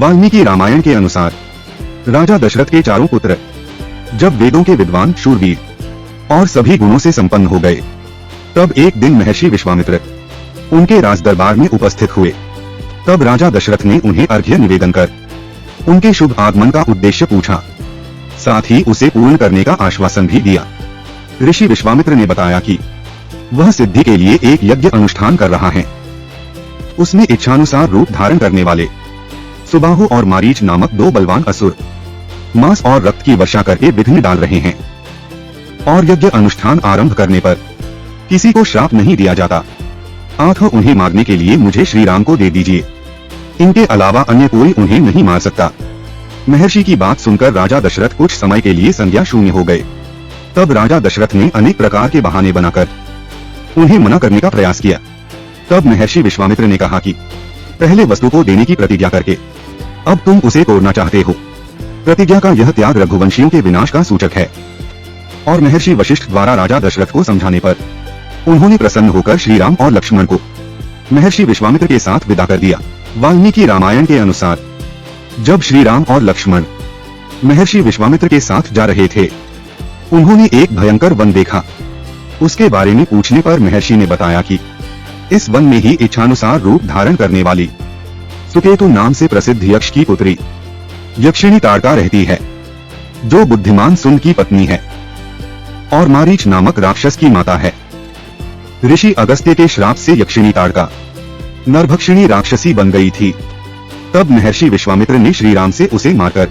वाल्मीकि रामायण के अनुसार राजा दशरथ के चारों पुत्र जब वेदों के विद्वान, शूरवीर और सभी गुणों से संपन्न हो गए, तब एक दिन महर्षि विश्वामित्र उनके राज दरबार में उपस्थित हुए। तब राजा दशरथ ने उन्हें अर्घ्य निवेदन कर उनके शुभ आगमन का उद्देश्य पूछा, साथ ही उसे पूर्ण करने का आश्वासन भी दिया। ऋषि विश्वामित्र ने बताया कि वह सिद्धि के लिए एक यज्ञ अनुष्ठान कर रहा है। उसने इच्छानुसार रूप धारण करने वाले सुबाहु और मारीच नामक दो बलवान असुर मांस और रक्त की वर्षा करके विघ्न डाल रहे हैं, और यज्ञ अनुष्ठान आरंभ करने पर किसी को श्राप नहीं दिया जाता। आप उन्हें मारने के लिए मुझे श्री राम को दे दीजिए, इनके अलावा अन्य कोई उन्हें नहीं मार सकता। महर्षि की बात सुनकर राजा दशरथ कुछ समय के लिए संज्ञा शून्य हो गए। तब राजा दशरथ ने अनेक प्रकार के बहाने बनाकर उन्हें मना करने का प्रयास किया। तब महर्षि विश्वामित्र ने कहा कि पहले वस्तु को देने की प्रतिज्ञा करके अब तुम उसे तोड़ना चाहते हो। प्रतिज्ञा का यह त्याग रघुवंशियों के विनाश का सूचक है। और महर्षि वशिष्ठ द्वारा राजा दशरथ को समझाने पर उन्होंने प्रसन्न होकर श्री राम और लक्ष्मण को महर्षि विश्वामित्र के साथ विदा कर दिया। वाल्मीकि रामायण के अनुसार जब श्री राम और लक्ष्मण महर्षि विश्वामित्र के साथ जा रहे थे, उन्होंने एक भयंकर वन देखा। उसके बारे में पूछने पर महर्षि ने बताया कि इस वन में ही इच्छानुसार रूप धारण करने वाली सुकेतु नाम से प्रसिद्ध यक्ष की पुत्री यक्षिणी ताड़का रहती है, जो बुद्धिमान सुन की पत्नी है और मारीच नामक राक्षस की माता है। ऋषि अगस्त्य के श्राप से यक्षिणी ताड़का नरभक्षिणी राक्षसी बन गई थी। तब महर्षि विश्वामित्र ने श्री राम से उसे मारकर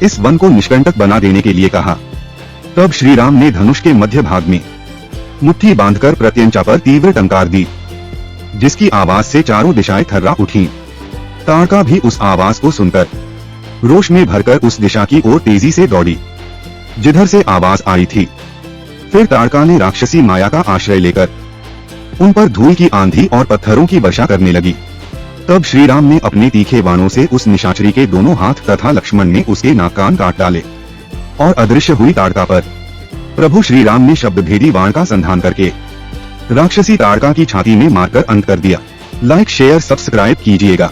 इस वन को निष्कंटक बना देने के लिए कहा। तब श्री राम ने धनुष के मध्य भाग में मुट्ठी बांधकर प्रत्यंचा पर तीव्र टंकार दी, जिसकी आवाज से चारों दिशाएं थर्रा उठी। ताड़का भी उस आवाज को सुनकर रोष में भरकर उस दिशा की ओर तेजी से दौड़ी जिधर से आवाज आई थी। फिर ताड़का ने राक्षसी माया का आश्रय लेकर उन पर धूल की आंधी और पत्थरों की वर्षा करने लगी। तब श्री राम ने अपने तीखे बाणों से उस निशाचरी के दोनों हाथ तथा लक्ष्मण ने उसके नाक कान काट डाले और अदृश्य हुई ताड़का पर प्रभु श्री राम ने शब्द भेदी बाण का संधान करके राक्षसी ताड़का की छाती में मारकर अंत कर दिया। लाइक, शेयर, सब्सक्राइब कीजिएगा।